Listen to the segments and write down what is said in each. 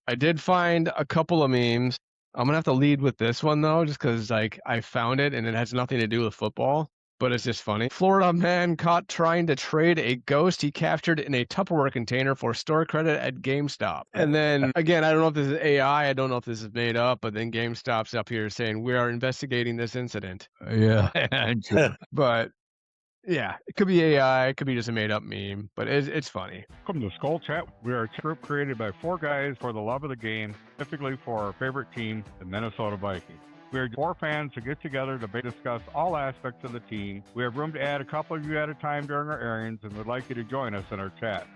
I did find a couple of memes. I'm gonna have to lead with this one though, just because like I found it and it has nothing to do with football, but it's just funny. Florida man caught trying to trade a ghost he captured in a Tupperware container for store credit at GameStop. And then again, I don't know if this is AI, I don't know if this is made up, but then GameStop's up here saying we are investigating this incident. Yeah. But yeah, it could be AI, it could be just a made up meme, but it's funny. Welcome to Skol Chat. We are a group created by four guys for the love of the game, specifically for our favorite team, the Minnesota Vikings. We are four fans who get together to discuss all aspects of the team. We have room to add a couple of you at a time during our airings and would like you to join us in our chat.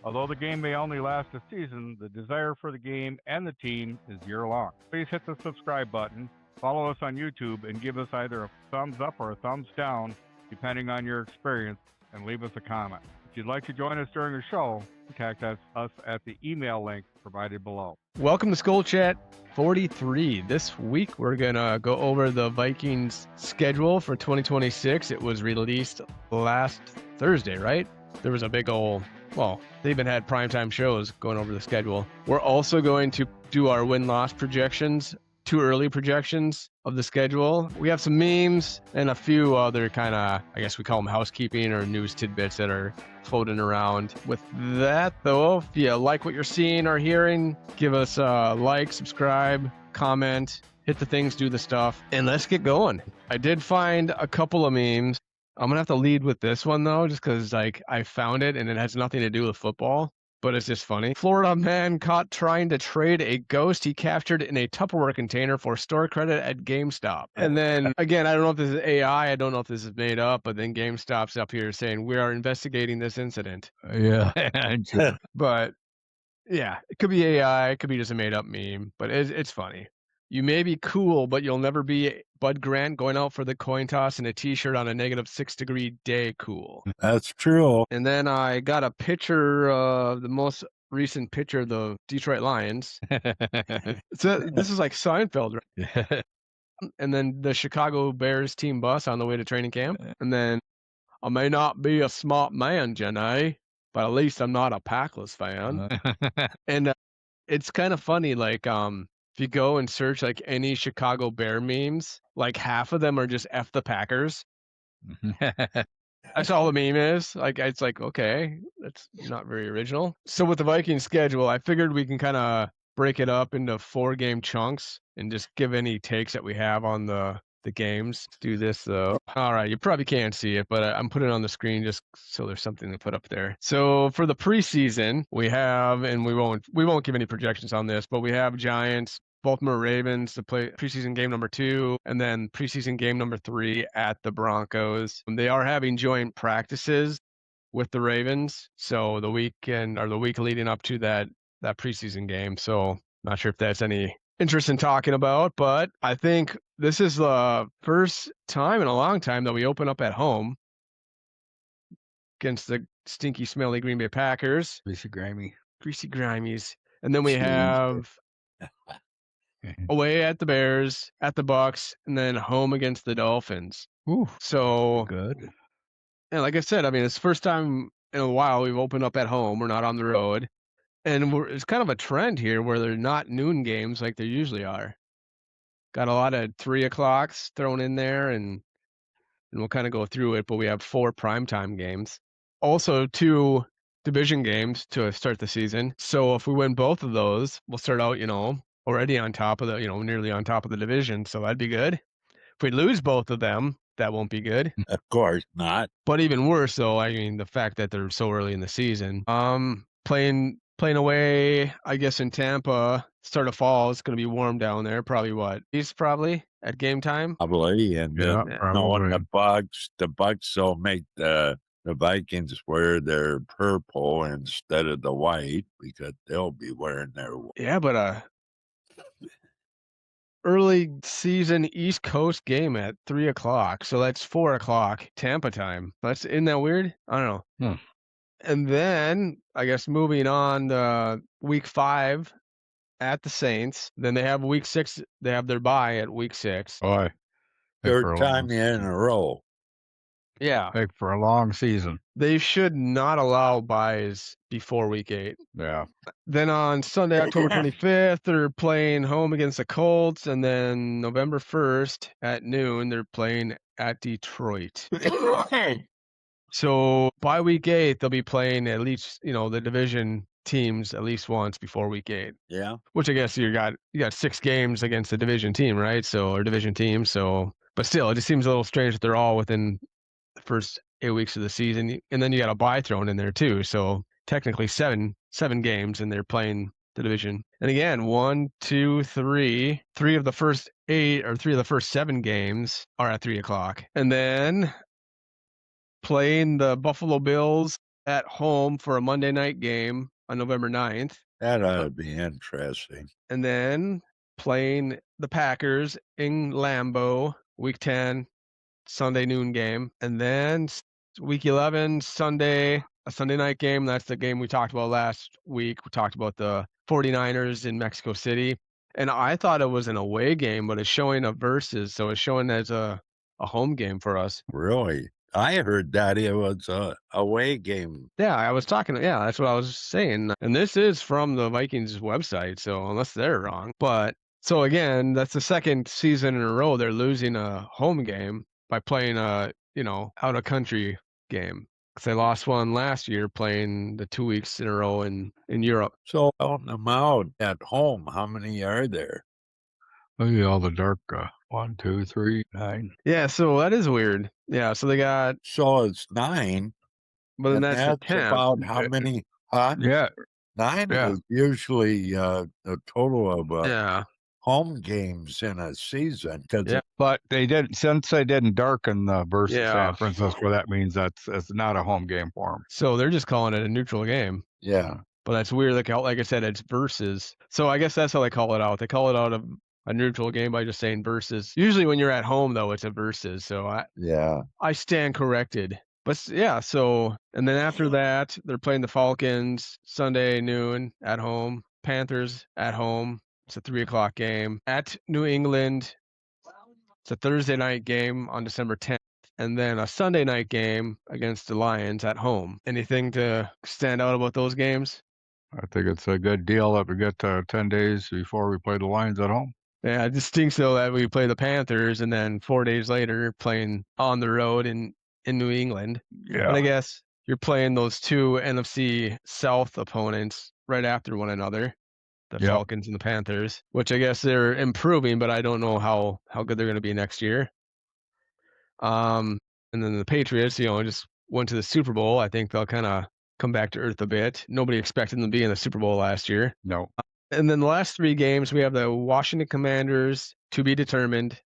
Although the game may only last a season, the desire for the game and the team is year-long. Please hit the subscribe button, follow us on YouTube, and give us either a thumbs up or a thumbs down, depending on your experience, and leave us a comment. If you'd like to join us during the show, contact us at the email link provided below. Welcome to Skol Chat 43. This week we're gonna go over the Vikings schedule for 2026. It was released last Thursday, right? There was a big old, well, they even had primetime shows going over the schedule. We're also going to do our win-loss projections, too early projections of the schedule. We have some memes and a few other kind of, I guess we call them housekeeping or news tidbits that are floating around. With that though, if you like what you're seeing or hearing, give us a like, subscribe, comment, hit the things, do the stuff, and let's get going. I did find a couple of memes. I'm gonna have to lead with this one though, just because like I found it and it has nothing to do with football, but it's just funny. Florida man caught trying to trade a ghost he captured in a Tupperware container for store credit at GameStop. And then again, I don't know if this is AI, I don't know if this is made up, but then GameStop's up here saying we are investigating this incident. Yeah. But yeah, it could be AI, it could be just a made up meme, but it's funny. You may be cool, but you'll never be Bud Grant going out for the coin toss in a t-shirt on a -6-degree day cool. That's true. And then I got a picture of the most recent picture of the Detroit Lions. So this is like Seinfeld, right? And then the Chicago Bears team bus on the way to training camp. And then I may not be a smart man, Jenny, but at least I'm not a Packless fan. And it's kind of funny, like, if you go and search like any Chicago Bear memes, like half of them are just F the Packers. That's all the meme is. Like, it's like, okay, that's not very original. So with the Vikings schedule, I figured we can kind of break it up into 4-game chunks and just give any takes that we have on the games. Let's do this though. All right, you probably can't see it, but I'm putting it on the screen just so there's something to put up there. So for the preseason, we have, and we won't give any projections on this, but we have Giants, Baltimore Ravens to play preseason game number 2, and then preseason game number 3 at the Broncos. They are having joint practices with the Ravens, so the weekend or the week leading up to that preseason game. So not sure if that's any interest in talking about, but I think this is the first time in a long time that we open up at home against the stinky, smelly Green Bay Packers. Greasy grimy. Greasy Grimies. And then we have away at the Bears, at the Bucks, and then home against the Dolphins. Ooh, so good. And like I said, I mean, it's the first time in a while we've opened up at home. We're not on the road. And it's kind of a trend here where they're not noon games like they usually are. Got a lot of 3 o'clocks thrown in there, and we'll kind of go through it, but we have 4 primetime games. Also 2 division games to start the season. So if we win both of those, we'll start out, already on top of the, nearly on top of the division. So that'd be good. If we lose both of them, that won't be good. Of course not. But even worse, though, I mean, the fact that they're so early in the season. Playing away, I guess, in Tampa, start of fall, it's going to be warm down there. Probably what? East, probably at game time. Probably, and knowing the Bucks will make the Vikings wear their purple instead of the white because they'll be wearing their. Yeah, but early season East Coast game at 3 o'clock, so that's 4 o'clock Tampa time. Isn't that weird? I don't know. And then I guess moving on to week 5 at the Saints. Then they have week 6. They have their bye at week 6. Third time in a row. Yeah. Like for a long season. They should not allow buys before week 8. Yeah. Then on Sunday, October 25th, they're playing home against the Colts, and then November 1st at noon, they're playing at Detroit. So by week 8, they'll be playing at least, the division teams at least once before week 8. Yeah. Which I guess you got 6 games against the division team, right? Or division team. But still, it just seems a little strange that they're all within the first 8 weeks of the season, and then you got a bye thrown in there too. So technically seven games, and they're playing the division. And again, 1, 2, 3 of the first 8 or 3 of the first 7 games are at 3:00, and then playing the Buffalo Bills at home for a Monday night game on November 9th. That ought to be interesting. And then playing the Packers in Lambeau, week 10, Sunday noon game. And then week 11, Sunday, a Sunday night game. That's the game we talked about last week. We talked about the 49ers in Mexico City. And I thought it was an away game, but it's showing a versus. So it's showing as a home game for us. Really? I heard that it was a away game. Yeah, I was talking. Yeah, that's what I was saying. And this is from the Vikings website. So unless they're wrong. But so again, that's the second season in a row they're losing a home game by playing a, out of country game. Because they lost one last year playing the 2 weeks in a row in Europe. So counting them out at home, how many are there? Look at all the dark 1, 2, 3, 9. Yeah, so that is weird. Yeah, so they got. So it's 9. But then that's the 10th. About how many? Huh? Yeah. 9 Yeah. is usually a total of Yeah. home games in a season. Yeah. But since they didn't darken the versus Yeah. San Francisco, that means it's not a home game for them. So they're just calling it a neutral game. Yeah. But that's weird. Like I said, it's versus. So I guess that's how they call it out. They call it out a neutral game by just saying versus. Usually when you're at home, though, it's a versus. So I stand corrected. But yeah, and then after that, they're playing the Falcons Sunday noon at home. Panthers at home. It's a 3:00 game. At New England, it's a Thursday night game on December 10th. And then a Sunday night game against the Lions at home. Anything to stand out about those games? I think it's a good deal that we get 10 days before we play the Lions at home. Yeah, it just stinks though that we play the Panthers and then 4 days later playing on the road in New England. Yeah. But I guess you're playing those two NFC South opponents right after one another, the Falcons and the Panthers, which I guess they're improving, but I don't know how good they're going to be next year. And then the Patriots, just went to the Super Bowl. I think they'll kind of come back to earth a bit. Nobody expected them to be in the Super Bowl last year. No. And then the last 3 games, we have the Washington Commanders to be determined,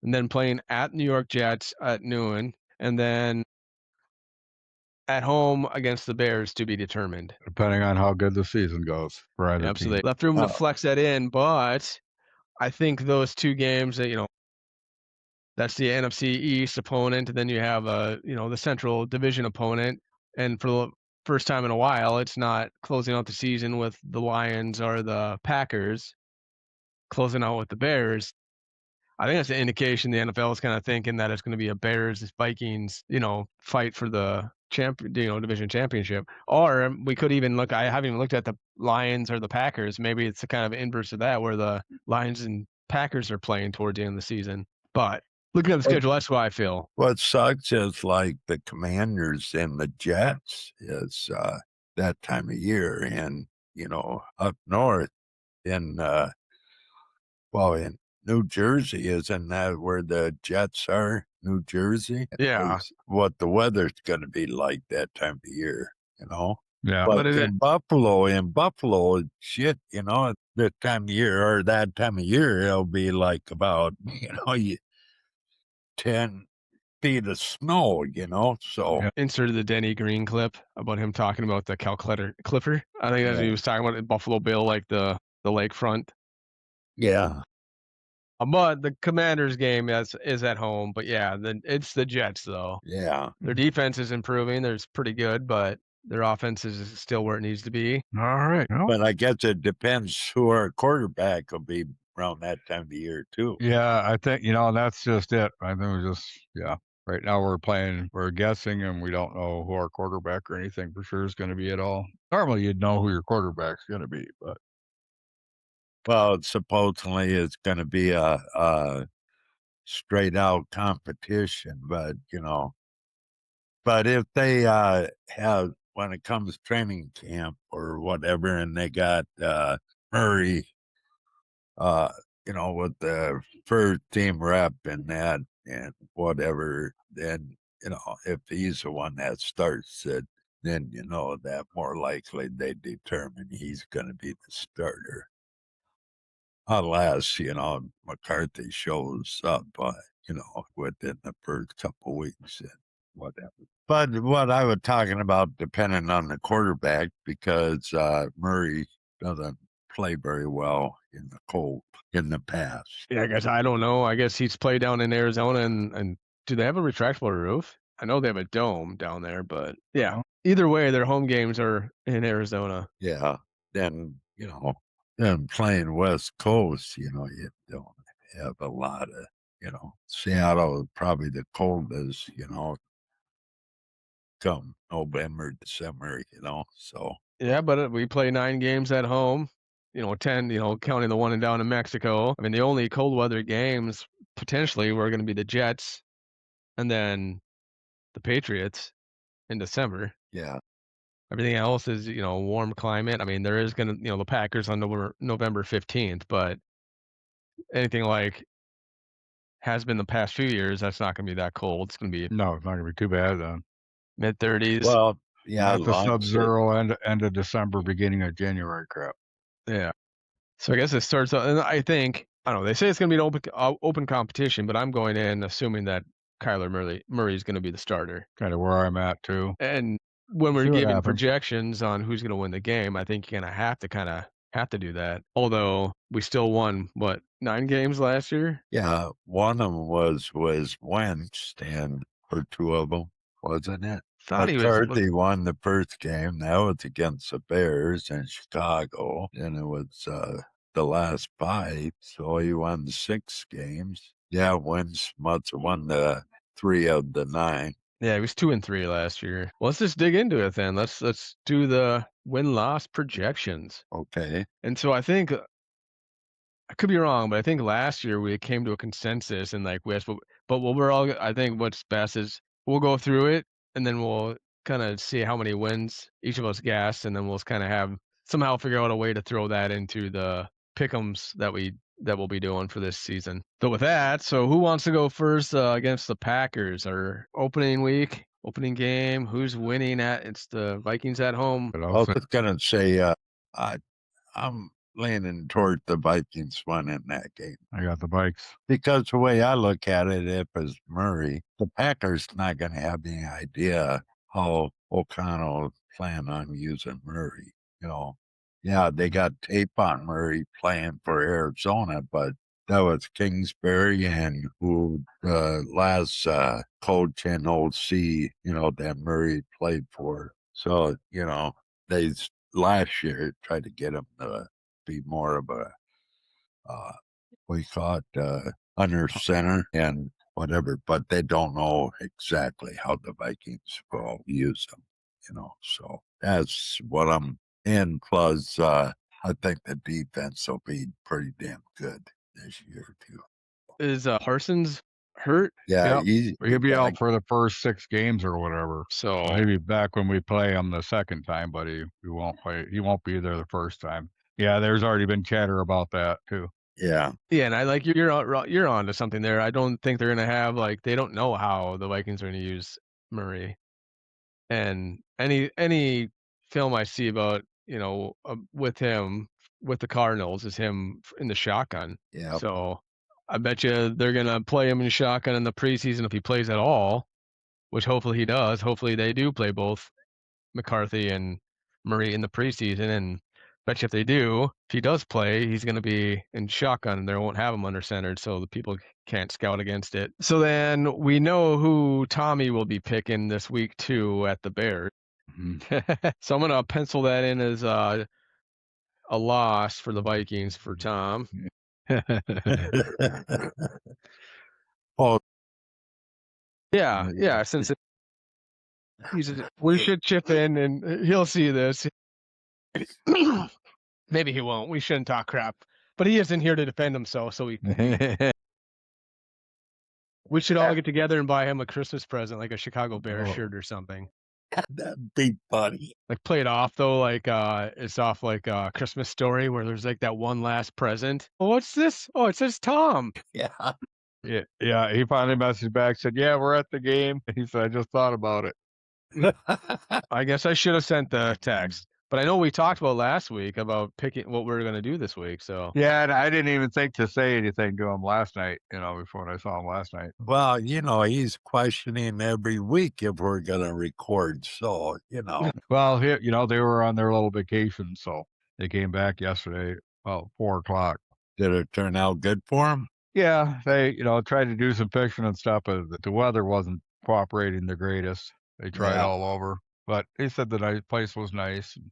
and then playing at New York Jets at noon, and then at home against the Bears to be determined. Depending on how good the season goes for either team. So they left room to flex that in, but I think those 2 games that, that's the NFC East opponent, and then you have the Central Division opponent, and for the first time in a while, it's not closing out the season with the Lions or the Packers, closing out with the Bears. I think that's an indication the NFL is kind of thinking that it's going to be a Bears-Vikings, fight for the division championship. Or we could even look. I haven't even looked at the Lions or the Packers. Maybe it's the kind of inverse of that, where the Lions and Packers are playing towards the end of the season. But looking at the schedule, that's what I feel. What sucks is like the Commanders and the Jets is that time of year, and up north in in New Jersey, isn't that where the Jets are? New Jersey? Yeah. What the weather's going to be like that time of year, Yeah. But in Buffalo, shit, that time of year or that time of year, it'll be like about, 10 feet of snow, so. Yeah. Inserted the Denny Green clip about him talking about the Cal Clipper. I think that's what he was talking about, Buffalo Bill, like the lakefront. Yeah. But the Commanders game is at home. But yeah, it's the Jets though. Yeah. Their defense is improving. They're pretty good, but their offense is still where it needs to be. All right. Well, but I guess it depends who our quarterback will be around that time of the year too. Yeah, I think that's just it. I think we're Right now we're guessing, and we don't know who our quarterback or anything for sure is gonna be at all. Normally, you'd know who your quarterback's gonna be, but Well, supposedly it's going to be a straight out competition, but but if they have when it comes training camp or whatever, and they got Murray, uh, with the first team rep and that and whatever, then if he's the one that starts it, then that more likely they determine he's going to be the starter. Unless, McCarthy shows up, within the first couple weeks and whatever. But what I was talking about, depending on the quarterback, because Murray doesn't play very well in the cold in the past. Yeah, I guess I don't know. I guess he's played down in Arizona, and do they have a retractable roof? I know they have a dome down there, but yeah. Well, Either way, their home games are in Arizona. Yeah. Then playing West Coast, you don't have a lot of, Seattle is probably the coldest, come November, December, so. Yeah, but we play 9 games at home, 10, counting the one and down in Mexico. I mean, the only cold weather games potentially were gonna be the Jets and then the Patriots in December. Yeah. Everything else is, warm climate. I mean, there is gonna the Packers on November 15th, but anything like has been the past few years, that's not gonna be that cold. It's gonna be no, it's not gonna be too bad then. mid-30s. Well, yeah, Not the long as sub-zero end of December, beginning of January crap. Yeah. So I guess it starts out, and I don't know, they say it's gonna be an open competition, but I'm going in assuming that Kyler Murray is gonna be the starter. Kinda where I'm at too. And when we're See what giving happens. projections on who's gonna win the game, I think you're gonna have to do that. Although we still won, what, 9 games last year? Yeah, one of them was Wentz, and or two of them, wasn't it? Thought he was McCarthy won the first game. That was against the Bears in Chicago, and it was the last 5, so he won 6 games. Yeah, Wentz must have won the 3 of the 9. yeah, he was 2 and 3 last year. Well, let's just dig into it then. Let's do the win-loss projections. Okay. And so I think I could be wrong, but I think last year we came to a consensus and like but what we're all I think what's best is we'll go through it and then we'll kind of see how many wins each of us guessed, and then we'll kind of have somehow figure out a way to throw that into the pick'ems that we'll be doing for this season. So with that, so who wants to go first against the Packers? Our opening week, opening game, who's winning at? It's the Vikings at home. But I I'll was say just gonna say, I'm leaning toward the Vikings winning that game. I got the Vikes. Because the way I look at it, if it's Murray, the Packers not going to have any idea how O'Connell plan on using Murray. Yeah, they got tape on Murray playing for Arizona, but that was Kingsbury and who last coach and OC, that Murray played for. So, they last year tried to get him to be more of a we call it under center and whatever, but they don't know exactly how the Vikings will use them, So that's what I'm in. Plus, I think the defense will be pretty damn good this year too. Is Parsons hurt? Yeah, Yep. He'll be yeah, out for the first 6 games or whatever. So Maybe back when we play him the second time, but he won't play. He won't be there the first time. Yeah, there's already been chatter about that too. yeah, yeah, and I like you're on to something there. I don't think they're gonna have they don't know how the Vikings are gonna use Murray. And any film I see about with him with the Cardinals is him in the shotgun. yeah. So I bet you they're gonna play him in shotgun in the preseason if he plays at all, which hopefully he does. Hopefully they do play both McCarthy and Murray in the preseason, and bet you if they do, if he does play, he's going to be in shotgun. They won't have him under centered, so the people can't scout against it. So then we know who Tommy will be picking this week too at the Bears. So I'm going to pencil that in as a loss for the Vikings for Tom. Well, Yeah, since we should chip in, and he'll see this. Maybe he won't. We shouldn't talk crap. But he isn't here to defend himself, so we should all get together and buy him a Christmas present, like a Chicago Bears shirt or something. That'd be funny. Like, play it off though, like, it's off like a Christmas Story where there's like that one last present. "Oh, what's this? Oh, it says Tom." Yeah. Yeah, he finally messaged back, said, "Yeah, we're at the game." He said, "I just thought about it." I guess I should have sent the text. But I know we talked about last week about picking what we're gonna do this week, so Yeah, and I didn't even think to say anything to him last night, before I saw him last night. Well, he's questioning every week if we're going to record. So, Well, they were on their little vacation, so they came back yesterday about 4 o'clock. did it turn out good for him? Yeah, they, tried to do some fishing and stuff, but the weather wasn't cooperating the greatest. They tried Yeah. all over, but they said the place was nice. And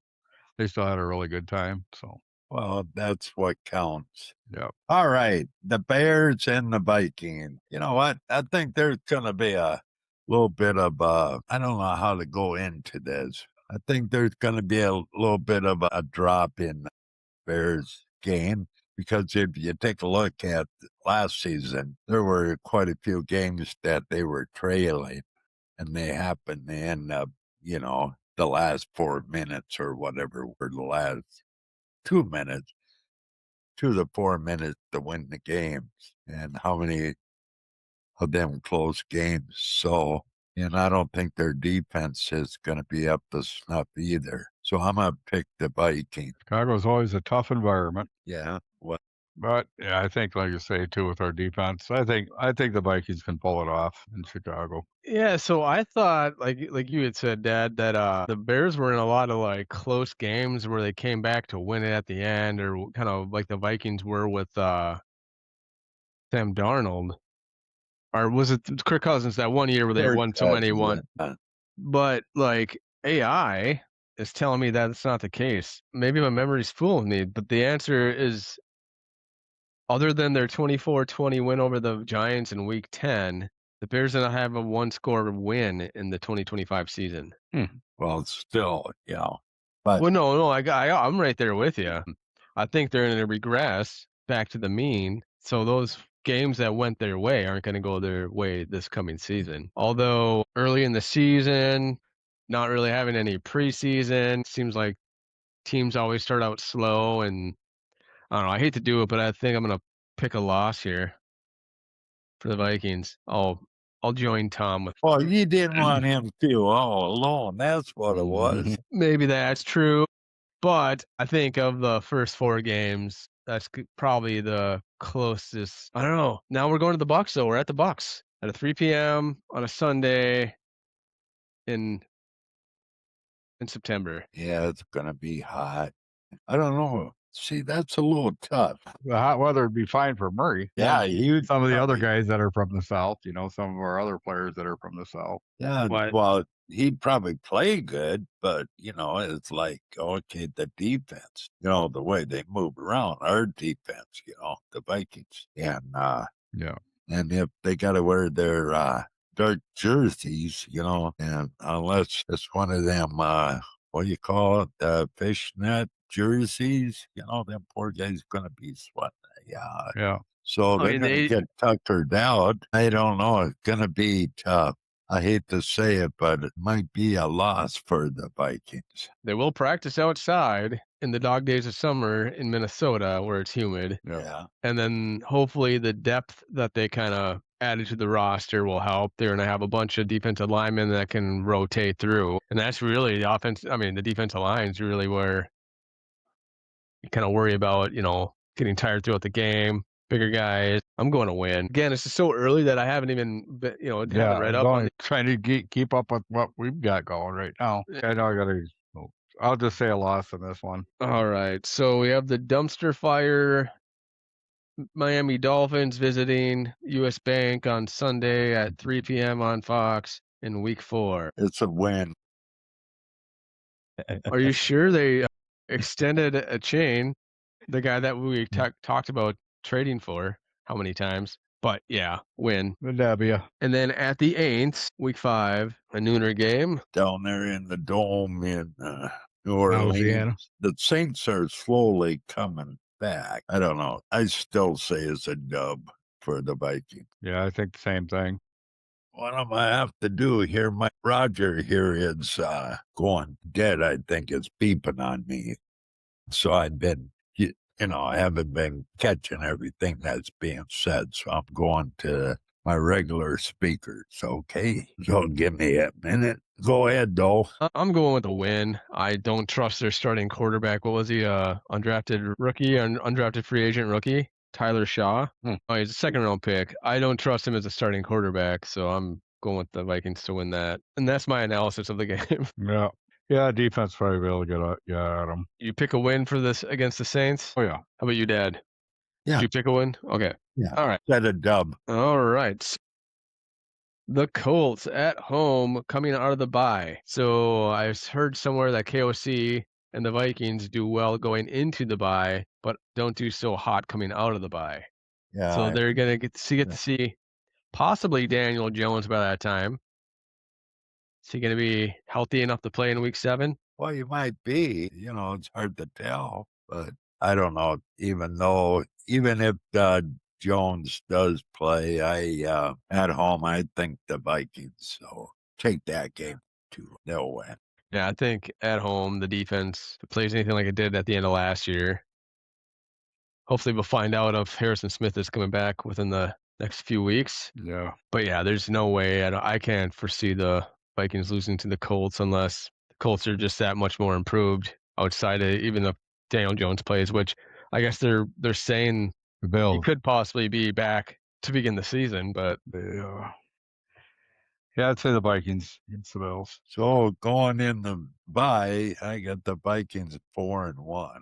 they still had a really good time. So, Well, that's what counts. yeah. All right. The Bears and the Vikings. You know what? I think there's going to be a little bit of, I don't know how to go into this. I think there's going to be a little bit of a drop in the Bears game because if you take a look at last season, there were quite a few games that they were trailing and they happened to end up, the last 4 minutes or whatever were the last 2 minutes, 2 to 4 minutes to win the games, and how many of them close games. So, and I don't think their defense is going to be up to snuff either. So I'm going to pick the Vikings. Chicago's always a tough environment. Yeah. Well, But yeah, I think, like you say, too, with our defense, I think the Vikings can pull it off in Chicago. yeah, so I thought, like you had said, Dad, that the Bears were in a lot of like close games where they came back to win it at the end, or kind of like the Vikings were with Sam Darnold, or was it Kirk Cousins that one year where they won so many one? But like AI is telling me that it's not the case. Maybe my memory's fooling me, but the answer is, other than their 24-20 win over the Giants in Week 10, the Bears did not have a one-score win in the 2025 season. Well, still, but Well, no, I'm right there with you. I think they're going to regress back to the mean. So those games that went their way aren't going to go their way this coming season. Although early in the season, not really having any preseason, seems like teams always start out slow, and I don't know. I hate to do it, but I think I'm going to pick a loss here for the Vikings. I'll join Tom with. well, you didn't want him to feel all alone. That's what it was. Maybe that's true, but I think of the first 4 games, that's probably the closest. I don't know. Now we're going to the Bucks, though. We're at the Bucks at a 3 p.m. on a Sunday in September. Yeah, it's going to be hot. I don't know. See, that's a little tough. The hot weather would be fine for Murray. Yeah, Some of the other guys that are from the South, some of our other players that are from the South. Yeah, What? well, he'd probably play good, but it's like, okay, the defense, the way they move around, our defense, the Vikings, and Yeah. and if they got to wear their dark jerseys, and unless it's one of them, what do you call it, fishnet jerseys, them poor guys gonna be sweating. Yeah. Yeah. So they're mean, going to they- get tuckered out. I don't know. It's going to be tough. I hate to say it, but it might be a loss for the Vikings. They will practice outside in the dog days of summer in Minnesota where it's humid. Yeah. And then hopefully the depth that they kind of added to the roster will help. They're going to have a bunch of defensive linemen that can rotate through. And that's really the offense. I mean, the defensive line is really where you kind of worry about, getting tired throughout the game. Bigger guys. I'm going to win. Again, it's just so early that I haven't even, haven't read up on it. Trying to keep up with what we've got going right now. I know I'll just say a loss in this one. All right. So we have the dumpster fire Miami Dolphins visiting US Bank on Sunday at 3 p.m. on Fox in Week 4. It's a win. Are you sure they extended a chain? The guy that we talked about trading for how many times? But yeah, win. The W. And then at the Aints, week 5, a nooner game. Down there in the dome in New Orleans. Louisiana. The Saints are slowly coming back. I don't know. I still say it's a dub for the Vikings. Yeah, I think the same thing. What am I have to do here? My Roger here is going dead. I think it's beeping on me. So I've been, I haven't been catching everything that's being said. So I'm going to my regular speakers. Okay. So give me a minute. Go ahead, though. I'm going with a win. I don't trust their starting quarterback. What was he? Undrafted rookie and undrafted free agent rookie? Tyler Shaw. Oh, he's a second round pick. I don't trust him as a starting quarterback, so I'm going with the Vikings to win that. And that's my analysis of the game. Yeah. Yeah, defense probably be able to get at them. You pick a win for this against the Saints? Oh, yeah. How about you, Dad? Yeah. Did you pick a win? Okay. Yeah. All right. Said a dub. All right. The Colts at home coming out of the bye. So I heard somewhere that KOC and the Vikings do well going into the bye, but don't do so hot coming out of the bye. Yeah. So they're gonna get to see possibly Daniel Jones by that time. Is he gonna be healthy enough to play in week 7? Well, you might be. It's hard to tell, but I don't know. Even if Jones does play, at home, I think the Vikings. So take that game too. They'll win. Yeah, I think at home the defense plays anything like it did at the end of last year. Hopefully we'll find out if Harrison Smith is coming back within the next few weeks. Yeah. But yeah, there's no way. I can't foresee the Vikings losing to the Colts unless the Colts are just that much more improved outside of even the Daniel Jones plays, which I guess they're saying The he Bills. could possibly be back to begin the season, but Yeah, I'd say the Vikings against the Bills. So going in the bye, I got the Vikings 4-1.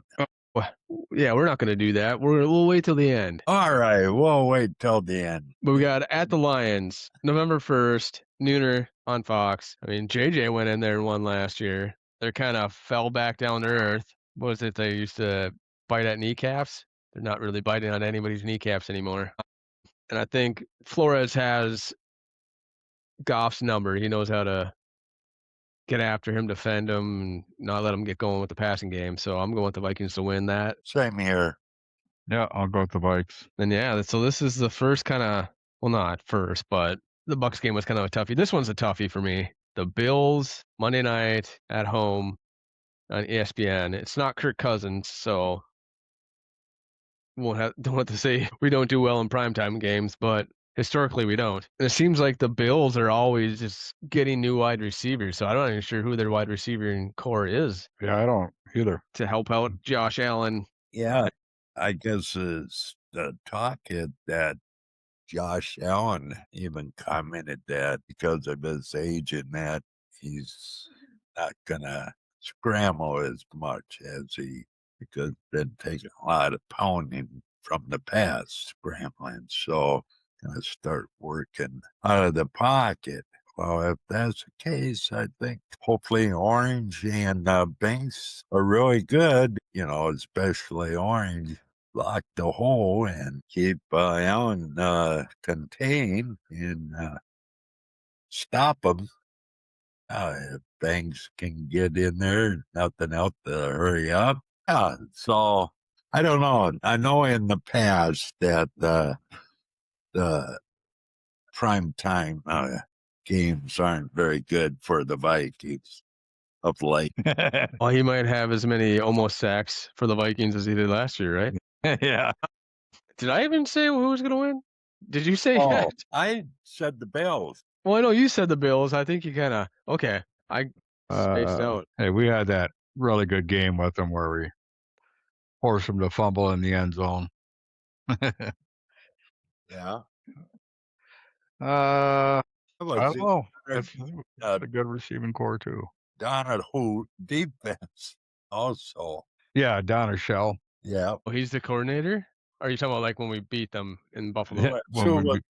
yeah, we're not going to do that. We'll wait till the end. All right, we'll wait till the end. But we got at the Lions, November 1st, nooner on Fox. I mean, JJ went in there and won last year. They kind of fell back down to earth. What was it? They used to bite at kneecaps. They're not really biting on anybody's kneecaps anymore. And I think Flores has Goff's number. He knows how to get after him, defend him, and not let him get going with the passing game. So I'm going with the Vikings to win that. Same here. Yeah, I'll go with the Vikes. And yeah, so this is the first kind of, well, not first, but the Bucks game was kind of a toughie. This one's a toughie for me. The Bills, Monday night at home on ESPN. It's not Kirk Cousins, so don't have to say we don't do well in primetime games, but historically we don't. And it seems like the Bills are always just getting new wide receivers, so I'm not even sure who their wide receiver in core is Yeah, I don't either. to help out Josh Allen. Yeah, I guess it's the talk that Josh Allen even commented that because of his age and that he's not gonna scramble as much as because been taking a lot of pounding from the past scrambling. So gonna start working out of the pocket. Well, if that's the case, I think hopefully Orange and Banks are really good, especially Orange block the hole and keep Allen contained and stop him. If Banks can get in there, nothing else to hurry up. So I don't know. I know in the past that the prime time games aren't very good for the Vikings of late. Well, he might have as many almost sacks for the Vikings as he did last year, right? Yeah. Did I even say who was going to win? Did you say Oh, that? I said the Bills. Well, I know you said the Bills. I think you kind of, okay. I spaced out. Hey, we had that really good game with them where we forced them to fumble in the end zone. Yeah. I was don't know. Leonard, That's a good receiving core too. Donald who defense also. Yeah, Donner Shell. Yeah. Oh, he's the coordinator? Or are you talking about like when we beat them in Buffalo? So was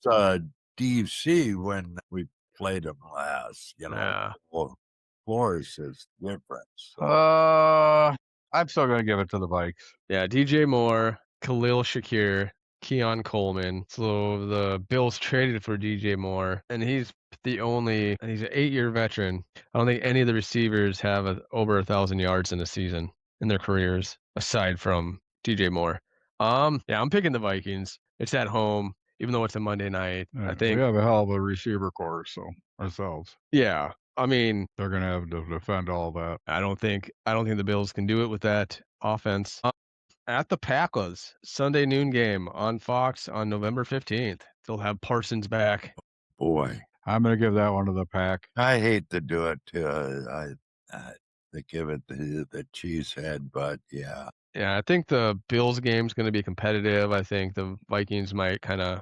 DC when we played them last, Yeah. Well, Flores is different. So. I'm still gonna give it to the Vikes. Yeah, DJ Moore, Khalil Shakir, Keon Coleman. So the Bills traded for DJ Moore, and he's he's an 8-year veteran. I don't think any of the receivers have over 1,000 yards in a season in their careers, aside from DJ Moore. Yeah, I'm picking the Vikings. It's at home, even though it's a Monday night. Yeah, I think. we have a hell of a receiver corps, so ourselves. Yeah, I mean, They're gonna have to defend all that. I don't think the Bills can do it with that offense. At the Packers, Sunday noon game on Fox on November 15th. They'll have Parsons back. Boy, I'm gonna give that one to the Pack. I hate to do it to to give it the cheesehead, but yeah. Yeah, I think the Bills game's going to be competitive. I think the Vikings might kind of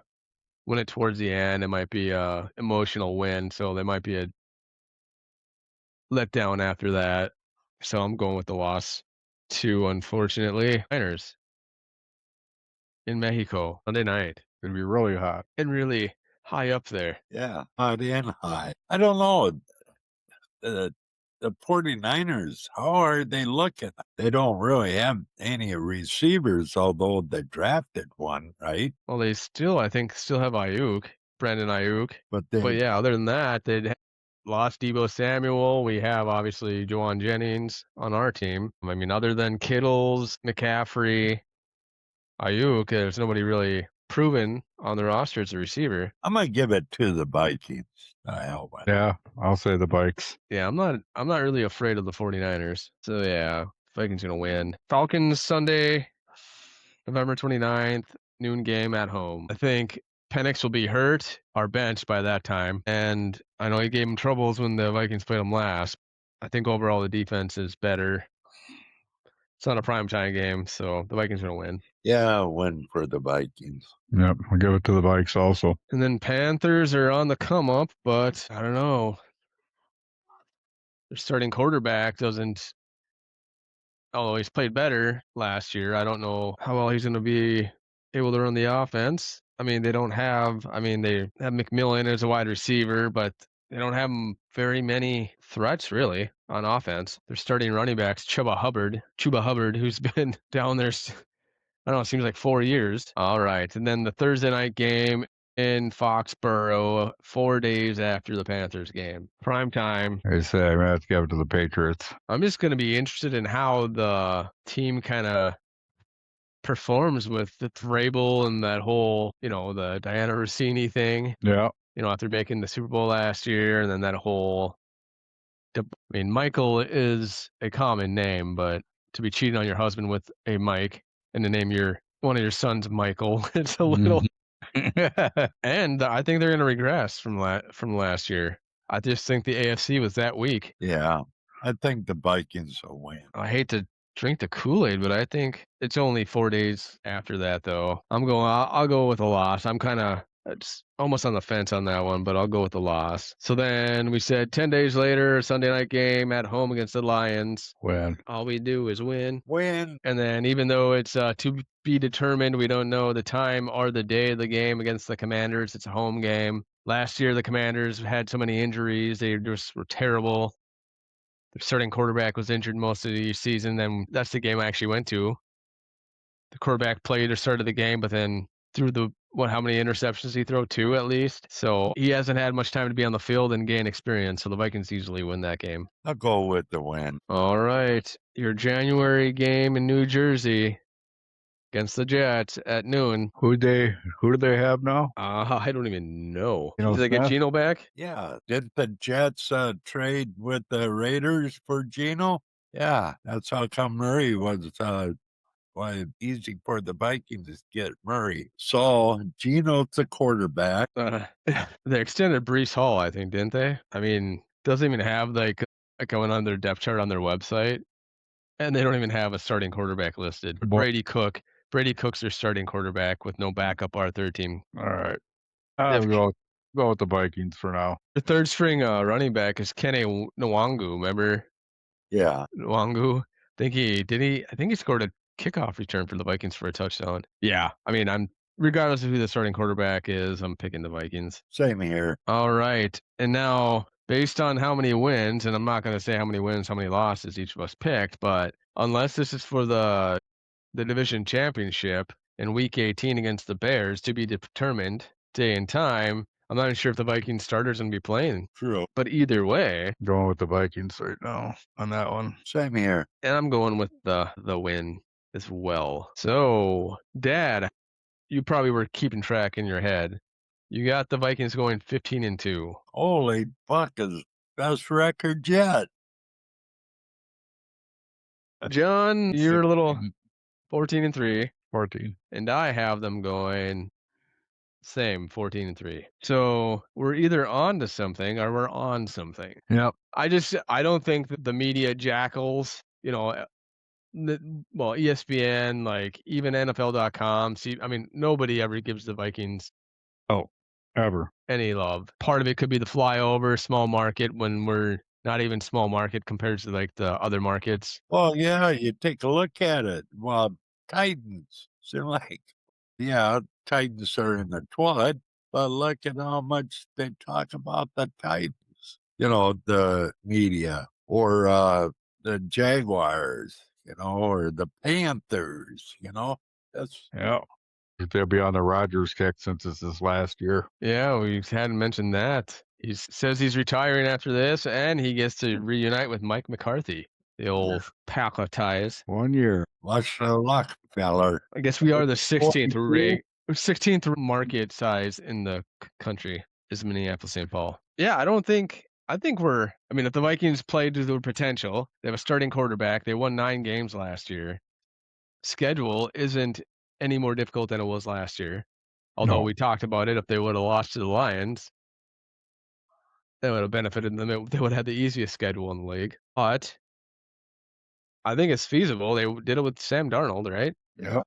win it towards the end. It might be a emotional win, so there might be a letdown after that. So I'm going with the loss. 2, unfortunately. Niners in Mexico, Monday night. Gonna be really hot. And really high up there. Yeah, hot and high. I don't know. The 49ers, how are they looking? They don't really have any receivers, although they drafted one, right? Well, they still, I think, have Ayuk, Brandon Ayuk. But But yeah, other than that, they'd lost Deebo Samuel. We have obviously Juwan Jennings on our team. I mean, other than Kittles, McCaffrey, Ayuk, there's nobody really proven on the roster as a receiver. I'm gonna give it to the Vikings. Hell with it. Yeah, I'll say the Bikes. Yeah, I'm not really afraid of the 49ers. So yeah, Vikings gonna win. Falcons Sunday, November 29th, noon game at home. I think Penix will be hurt or benched by that time. And I know he gave him troubles when the Vikings played him last. I think overall the defense is better. It's not a primetime game, so the Vikings are going to win. Yeah, win for the Vikings. Yep, I'll give it to the Bikes also. And then Panthers are on the come up, but I don't know. Their starting quarterback doesn't, although he's played better last year, I don't know how well he's going to be able to run the offense. I mean, they have McMillan as a wide receiver, but they don't have very many threats really on offense. Their starting running backs, Chuba Hubbard, who's been down there, I don't know, it seems like 4 years. All right. And then the Thursday night game in Foxborough, 4 days after the Panthers game. Prime time. I say I'm gonna have to give it to the Patriots. I'm just going to be interested in how the team kind of performs with the Vrabel and that whole, the Diana Rossini thing. Yeah. After making the Super Bowl last year, and then that whole, Michael is a common name, but to be cheating on your husband with a Mike and to name one of your sons Michael, it's a little. And I think they're going to regress from last year. I just think the AFC was that weak. Yeah, I think the Vikings will win. I hate to drink the Kool-Aid, but I think it's only 4 days after that, though. I'll go with a loss. I'm kind of almost on the fence on that one, but I'll go with the loss. So then we said 10 days later, Sunday night game at home against the Lions. Win. All we do is win. Win. And then even though it's to be determined, we don't know the time or the day of the game against the Commanders. It's a home game. Last year, the Commanders had so many injuries. They just were terrible. The starting quarterback was injured most of the season. Then that's the game I actually went to. The quarterback played or started the game, but then threw how many interceptions did he throw? 2 at least. So he hasn't had much time to be on the field and gain experience. So the Vikings easily win that game. I'll go with the win. All right. Your January game in New Jersey against the Jets at noon. Who do they have now? I don't even know. Geno Did they get Smith? Geno back? Yeah, did the Jets trade with the Raiders for Geno? Yeah, that's how come Murray was easy for the Vikings to get Murray. So Geno's the quarterback. They extended Brees Hall, I think, didn't they? I mean, doesn't even have like going on their depth chart on their website, and they don't even have a starting quarterback listed. Brady Cook's their starting quarterback with no backup or third team. All right. I'll go with the Vikings for now. The third string running back is Kenny Nwangu. Remember? Yeah. Nwangu. I think he scored a kickoff return for the Vikings for a touchdown. Yeah. I mean, regardless of who the starting quarterback is, I'm picking the Vikings. Same here. All right. And now, based on how many wins, and I'm not going to say how many wins, how many losses each of us picked, but unless this is for the division championship, in Week 18 against the Bears to be determined. Day and time. I'm not even sure if the Vikings starter's gonna be playing. True. But either way, Going with the Vikings right now on that one. Same here. and I'm going with the win as well. So, Dad, you probably were keeping track in your head. You got the Vikings going 15-2. Holy fuck, is best record yet. John, you're a little 14. 14-3, and I have them going same 14-3. So we're either on to something or we're on something. Yep. I don't think that the media jackals, well, ESPN, like even NFL.com. See, I mean, nobody ever gives the Vikings Ever. any love. Part of it could be the flyover, small market, when we're not even small market compared to like the other markets. Well, yeah, you take a look at it. Well, Titans, they're like, yeah, Titans are in the toilet, but look at how much they talk about the Titans. The media or the Jaguars, or the Panthers, That's Yeah. They'll be on the Rodgers kick since it's his last year. Yeah, we hadn't mentioned that. He says he's retiring after this, and he gets to reunite with Mike McCarthy, the old pack of ties. 1 year. what's the luck, feller. I guess we are the 16th 42? 16th market size in the country is Minneapolis, St. Paul. Yeah, I think if the Vikings played to their potential, they have a starting quarterback. They won 9 games last year. Schedule isn't any more difficult than it was last year. Although No. we talked about it, if they would have lost to the Lions, that would have benefited them. They would have had the easiest schedule in the league. But I think it's feasible. They did it with Sam Darnold, right? Yep.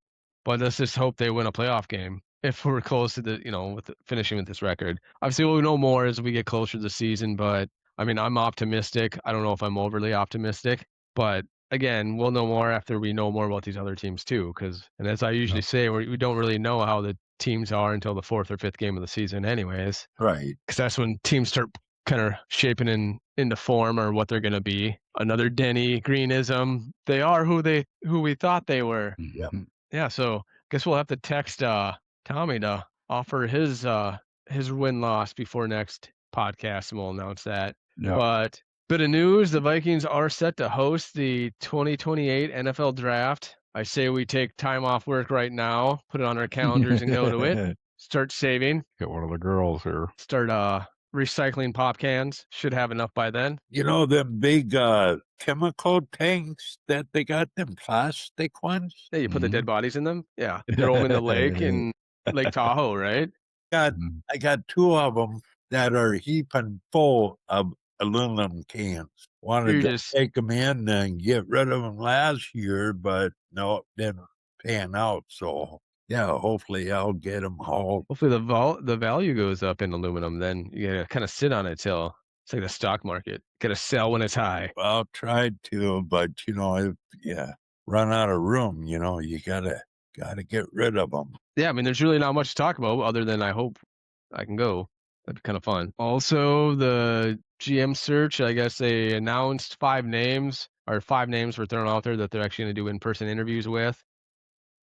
But let's just hope they win a playoff game if we're close to finishing with this record. Obviously, we'll know more as we get closer to the season, but I mean, I'm optimistic. I don't know if I'm overly optimistic, but again, we'll know more after we know more about these other teams too. And as I usually say, we don't really know how the teams are until the 4th or 5th game of the season anyways, Right. because that's when teams start kind of shaping into form or what they're going to be. Another Denny Greenism. They are who we thought they were. Yep. Yeah, so guess we'll have to text Tommy to offer his win-loss before next podcast, and we'll announce that. Yep. But bit of news, the Vikings are set to host the 2028 NFL Draft. I say we take time off work right now, put it on our calendars and go to it. Start saving. Get one of the girls here. Start recycling pop cans. Should have enough by then. Them big chemical tanks that they got, them plastic ones? Yeah, you put the dead bodies in them. Yeah, throw them in the lake in Lake Tahoe, right? I got 2 of them that are heaping full of aluminum cans. Wanted You're to just take them in and get rid of them last year, but no, it didn't pan out. So, yeah, hopefully I'll get them hauled. hopefully the value goes up in aluminum. Then you gotta kind of sit on it till it's like the stock market. Gotta sell when it's high. Well, tried to, but run out of room. You gotta get rid of them. Yeah, I mean, there's really not much to talk about other than I hope I can go. That'd be kind of fun. Also, the GM search. I guess they announced 5 names, or 5 names were thrown out there that they're actually going to do in-person interviews with.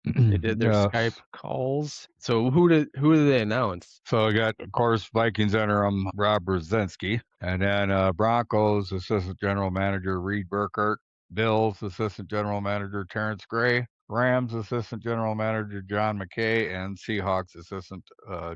They did their Skype calls. So who did they announce? So I got, of course, Vikings interim Rob Brzezinski, and then Broncos assistant general manager Reed Burkhardt, Bills assistant general manager Terrence Gray, Rams assistant general manager John McKay, and Seahawks assistant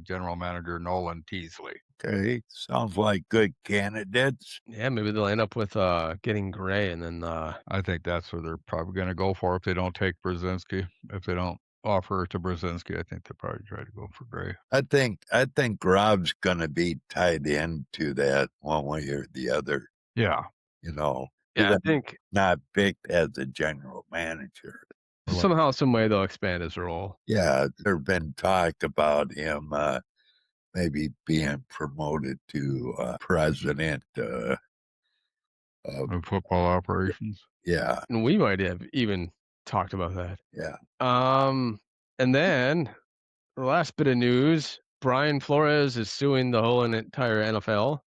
general manager Nolan Teasley. Okay, sounds like good candidates. Yeah, maybe they'll end up with getting Gray, and then I think that's what they're probably going to go for if they don't take Brzezinski. If they don't offer to Brzezinski, I think they'll probably try to go for Gray. I think Rob's gonna be tied into that one way or the other. Yeah. Yeah, I think not picked as a general manager. somehow, some way they'll expand his role. Yeah, there's been talk about him maybe being promoted to president of football operations. Yeah. And we might have even talked about that. Yeah. And then the last bit of news, Brian Flores is suing the whole entire NFL.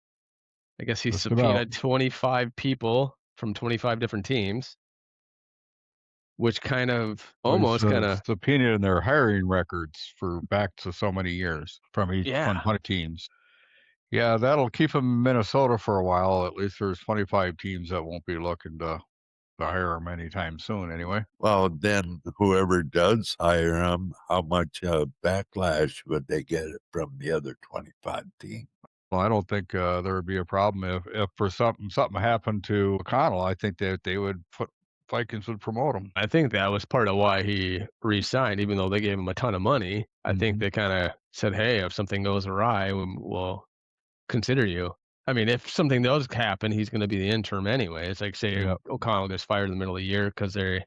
I guess he subpoenaed 25 people from 25 different teams. which kind of Was, almost kind of subpoenaed in their hiring records for back to so many years from each Yeah. 100 teams. Yeah, that'll keep him in Minnesota for a while. At least there's 25 teams that won't be looking to hire him anytime soon anyway. Well, then whoever does hire him, how much backlash would they get from the other 25 teams? Well, I don't think there would be a problem if for something happened to O'Connell. I think that they would Vikings would promote him. I think that was part of why he re-signed, even though they gave him a ton of money. I think they kind of said, hey, if something goes awry, we'll consider you. I mean, if something does happen, he's going to be the interim anyway. It's like, say, O'Connell gets fired in the middle of the year because they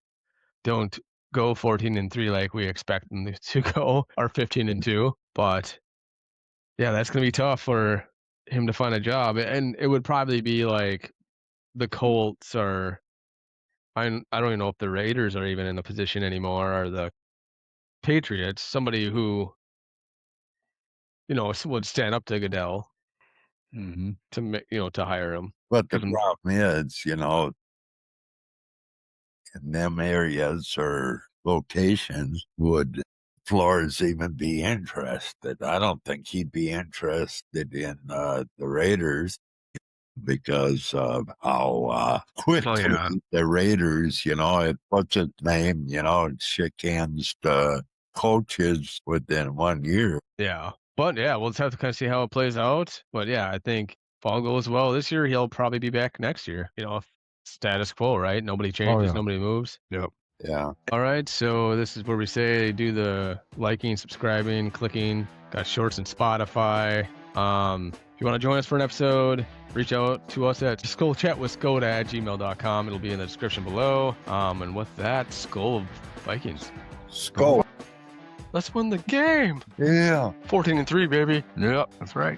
don't go 14-3 like we expect them to go, or 15-2. But yeah, that's going to be tough for him to find a job. And it would probably be like the Colts or I don't even know if the Raiders are even in a position anymore, or the Patriots, somebody who, would stand up to Goodell to hire him. But the problem is, in them areas or locations, would Flores even be interested? I don't think he'd be interested in the Raiders because of how quickly the Raiders, it puts its name, and shake hands to coaches within 1 year. Yeah. But yeah, we'll just have to kind of see how it plays out. But yeah, I think if all goes well this year, he'll probably be back next year. Status quo, right? Nobody changes, nobody moves. Yep. Yeah. All right, so this is where we say do the liking, subscribing, clicking. Got shorts and Spotify. If you want to join us for an episode, reach out to us at skolchatwithskoda@gmail.com. It'll be in the description below. And with that, Skol Vikings. Skol. Let's win the game. Yeah. 14-3, baby. Yep, that's right.